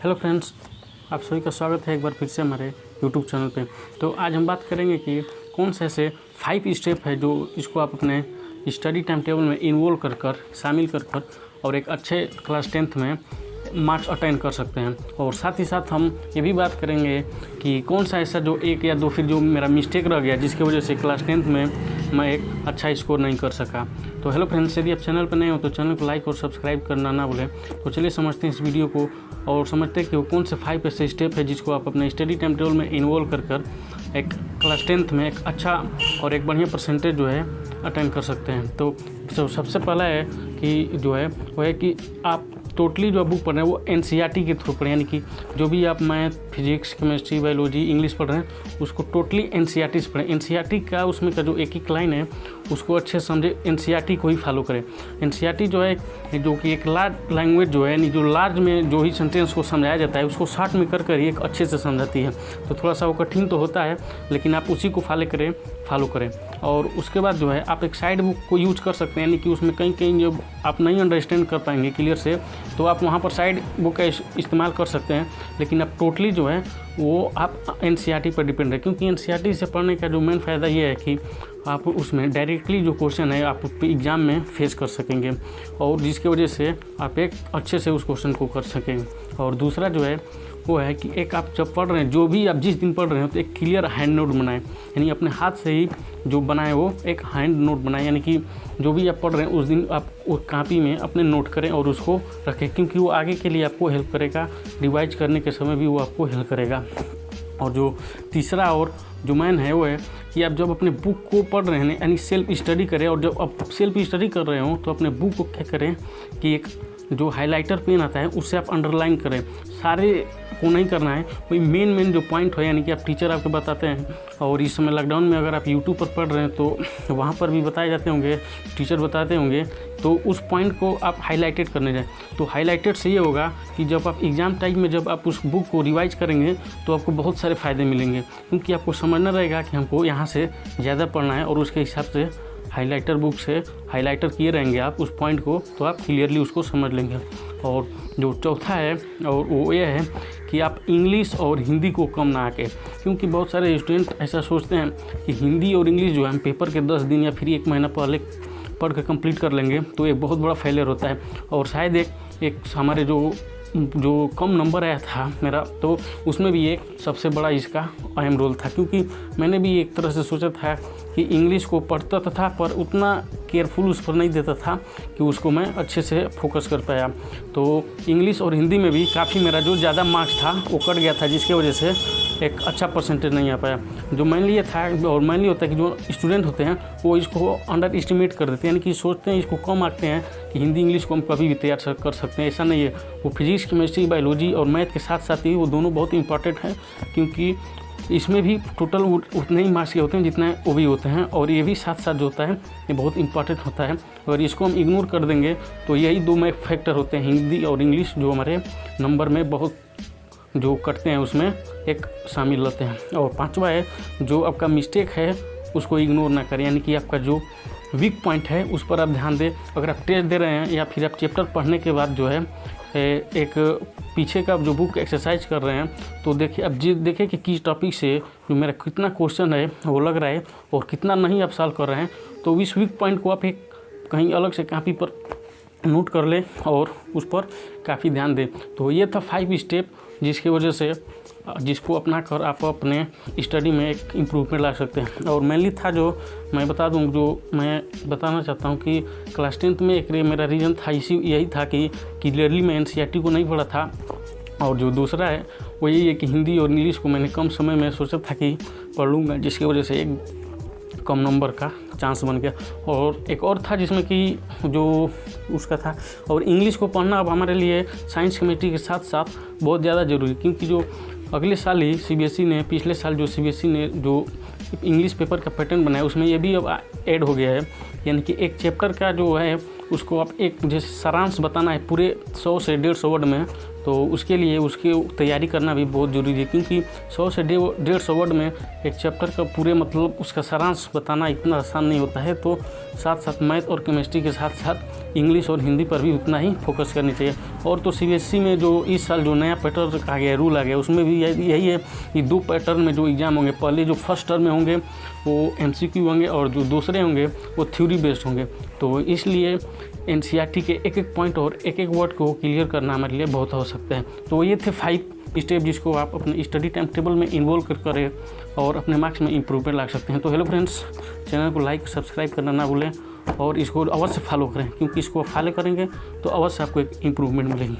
Hello friends, आप सभी का स्वागत है एक बार फिर से हमारे यूट्यूब चैनल पे। तो आज हम बात करेंगे कि कौन से ऐसे 5 स्टेप है जो इसको आप अपने स्टडी टाइम टेबल में इन्वॉल्व कर शामिल कर और एक अच्छे क्लास 10th में मार्क्स अटेन कर सकते हैं। और साथ ही साथ हम ये भी बात करेंगे कि कौन सा ऐसा जो एक या दो फिर जो मेरा मिस्टेक रह गया जिसकी वजह से क्लास 10th में मैं एक अच्छा स्कोर नहीं कर सका। तो हेलो फ्रेंड्स, यदि आप चैनल पर नए हो तो चैनल को लाइक और सब्सक्राइब करना ना भूलें। तो चलिए समझते हैं इस वीडियो को और समझते हैं कि वो कौन से 5 ऐसे स्टेप है जिसको आप अपने स्टडी टाइम टेबल में इन्वॉल्व कर एक क्लास 10th में एक अच्छा और एक बढ़िया परसेंटेज जो है अटेन कर सकते हैं। तो सबसे पहला है कि जो है वो है कि आप टोटली जो बुक पढ़ रहे हैं वो NCERT के थ्रू पढ़ें, यानी कि जो भी आप math, physics, chemistry, biology, English पढ़ रहे हैं उसको टोटली NCERT से पढ़ें। NCERT का उसमें का जो एक लाइन है उसको अच्छे से समझे, NCERT को ही फॉलो करें। NCERT जो है जो कि एक लार्ज लैंग्वेज जो है, यानी जो लार्ज में जो ही सेंटेंस को समझाया जाता है उसको शॉर्ट में कर ही एक अच्छे से समझाती है। तो थोड़ा सा वो कठिन तो होता है लेकिन आप उसी को फॉलो करें। और उसके बाद जो है आप एक साइड बुक को यूज कर सकते हैं, यानी कि उसमें कहीं जो आप नहीं अंडरस्टैंड कर पाएंगे क्लियर से तो आप वहाँ पर साइड बुक का इस्तेमाल कर सकते हैं। लेकिन आप टोटली जो है वो आप NCERT पर डिपेंड है, क्योंकि NCERT से पढ़ने का जो मेन फ़ायदा ये है कि आप उसमें डायरेक्टली जो क्वेश्चन है आप एग्ज़ाम में फेस कर सकेंगे और जिसकी वजह से आप एक अच्छे से उस क्वेश्चन को कर सकेंगे। और दूसरा जो है वो है कि एक आप जब पढ़ रहे हैं, जो भी आप जिस दिन पढ़ रहे हो तो एक क्लियर हैंड नोट बनाएं, यानी अपने हाथ से ही जो बनाए वो एक हैंड नोट बनाएं, यानी कि जो भी आप पढ़ रहे हैं उस दिन आप वो कॉपी में अपने नोट करें और उसको रखें, क्योंकि वो आगे के लिए आपको हेल्प करेगा, रिवाइज करने के समय भी वो आपको हेल्प करेगा। और जो तीसरा और जो मैन है वो है कि आप जब अपने बुक को पढ़ रहे हैं यानी सेल्फ स्टडी करें, और जब आप सेल्फ स्टडी कर रहे हो तो अपने बुक को क्या करें कि एक जो हाइलाइटर पेन आता है उससे आप अंडरलाइन करें। सारे को नहीं करना है, कोई मेन जो पॉइंट है, यानी कि आप टीचर आपको बताते हैं और इस समय लॉकडाउन में अगर आप यूट्यूब पर पढ़ रहे हैं तो वहाँ पर भी बताए जाते होंगे, टीचर बताते होंगे, तो उस पॉइंट को आप हाईलाइटेड करने जाएं। तो हाईलाइटेड से ये होगा कि जब आप एग्ज़ाम टाइम में जब आप उस बुक को रिवाइज करेंगे तो आपको बहुत सारे फ़ायदे मिलेंगे, क्योंकि आपको समझना रहेगा कि हमको यहाँ से ज़्यादा पढ़ना है और उसके हिसाब से हाइलाइटर बुक से हाइलाइटर किए रहेंगे आप उस पॉइंट को, तो आप क्लियरली उसको समझ लेंगे। और जो चौथा है और वो ये है कि आप इंग्लिश और हिंदी को कम ना आके, क्योंकि बहुत सारे स्टूडेंट ऐसा सोचते हैं कि हिंदी और इंग्लिश जो है हम पेपर के 10 दिन या फिर 1 महीना पहले पढ़ के कंप्लीट कर लेंगे तो एक बहुत बड़ा फेलियर होता है। और शायद एक हमारे जो कम नंबर आया था मेरा, तो उसमें भी एक सबसे बड़ा इसका अहम रोल था, क्योंकि मैंने भी एक तरह से सोचा था कि इंग्लिश को पढ़ता था पर उतना केयरफुल उस पर नहीं देता था कि उसको मैं अच्छे से फोकस कर पाया। तो इंग्लिश और हिंदी में भी काफ़ी मेरा जो ज़्यादा मार्क्स था वो कट गया था, जिसकी वजह से एक अच्छा परसेंटेज नहीं आ पाया। जो मेनली ये था और मेनली होता है कि जो स्टूडेंट होते हैं वो इसको अंडर एस्टिमेट कर देते हैं, यानी कि सोचते हैं इसको कम आंकते हैं कि हिंदी इंग्लिश को हम कभी भी तैयार कर सकते हैं। ऐसा नहीं है, वो फिजिक्स, केमिस्ट्री, बायोलॉजी और मैथ के साथ साथ ही वो दोनों बहुत इंपॉर्टेंट हैं, क्योंकि इसमें भी टोटल उतने ही मार्क्स के होते हैं जितना वो भी होते हैं, और ये भी साथ साथ जो होता है ये बहुत इंपॉर्टेंट होता है। अगर इसको हम इग्नोर कर देंगे तो यही 2 मेन फैक्टर होते हैं, हिंदी और इंग्लिश, जो हमारे नंबर में बहुत जो कटते हैं उसमें एक शामिल रहते हैं। और 5वां है जो आपका मिस्टेक है उसको इग्नोर ना करें, यानी कि आपका जो वीक पॉइंट है उस पर आप ध्यान दें। अगर आप टेस्ट दे रहे हैं या फिर आप चैप्टर पढ़ने के बाद जो है एक पीछे का जो बुक एक्सरसाइज कर रहे हैं तो देखिए, अब देखें कि किस टॉपिक से जो मेरा कितना क्वेश्चन है वो लग रहा है और कितना नहीं आप सॉल्व कर रहे हैं, तो इस वीक पॉइंट को आप एक कहीं अलग से कॉपी पर नोट कर लें और उस पर काफ़ी ध्यान दें। तो ये था 5 स्टेप जिसकी वजह से जिसको अपना कर आप अपने स्टडी में एक इम्प्रूवमेंट ला सकते हैं। और मेनली था जो मैं बता दूं, जो मैं बताना चाहता हूं कि क्लास 10th में एक मेरा रीज़न था यही था कि क्लियरली मैं NCERT को नहीं पढ़ा था। और जो दूसरा है वो यही है कि हिंदी और इंग्लिश को मैंने कम समय में सोचा था कि पढ़ लूँगा, जिसकी वजह से एक कम नंबर का चांस बन गया। और एक और था जिसमें कि जो उसका था, और इंग्लिश को पढ़ना अब हमारे लिए साइंस केमिस्ट्री के साथ साथ बहुत ज़्यादा ज़रूरी, क्योंकि जो अगले साल ही CBSE ने, पिछले साल जो CBSE ने जो इंग्लिश पेपर का पैटर्न बनाया उसमें ये भी अब ऐड हो गया है, यानी कि एक चैप्टर का जो है उसको आप एक जैसे सारांश बताना है पूरे 100 से 150 वर्ड में, तो उसके लिए उसकी तैयारी करना भी बहुत ज़रूरी है, क्योंकि 100 से 150 वर्ड में एक चैप्टर का पूरे मतलब उसका सारांश बताना इतना आसान नहीं होता है। तो साथ साथ मैथ और केमिस्ट्री के साथ साथ इंग्लिश और हिंदी पर भी उतना ही फोकस करनी चाहिए। और तो CBSE में जो इस साल जो नया पैटर्न आ गया, रूल आ गया, उसमें भी यही है कि 2 पैटर्न में जो एग्ज़ाम होंगे, पहले जो फर्स्ट टर्म में होंगे वो MCQ होंगे और जो दूसरे होंगे वो थ्योरी बेस्ड होंगे। तो इसलिए NCERT के एक पॉइंट और एक वर्ड को क्लियर करना हमारे लिए बहुत आवश्यक है। तो ये थे 5 स्टेप जिसको आप अपने स्टडी टाइम टेबल में इन्वॉल्व कर करें और अपने मार्क्स में इम्प्रूवमेंट ला सकते हैं। तो हेलो फ्रेंड्स, चैनल को लाइक सब्सक्राइब करना ना भूलें और इसको अवश्य फॉलो करें, क्योंकि इसको फॉलो करेंगे तो अवश्य आपको एक इम्प्रूवमेंट मिलेगी।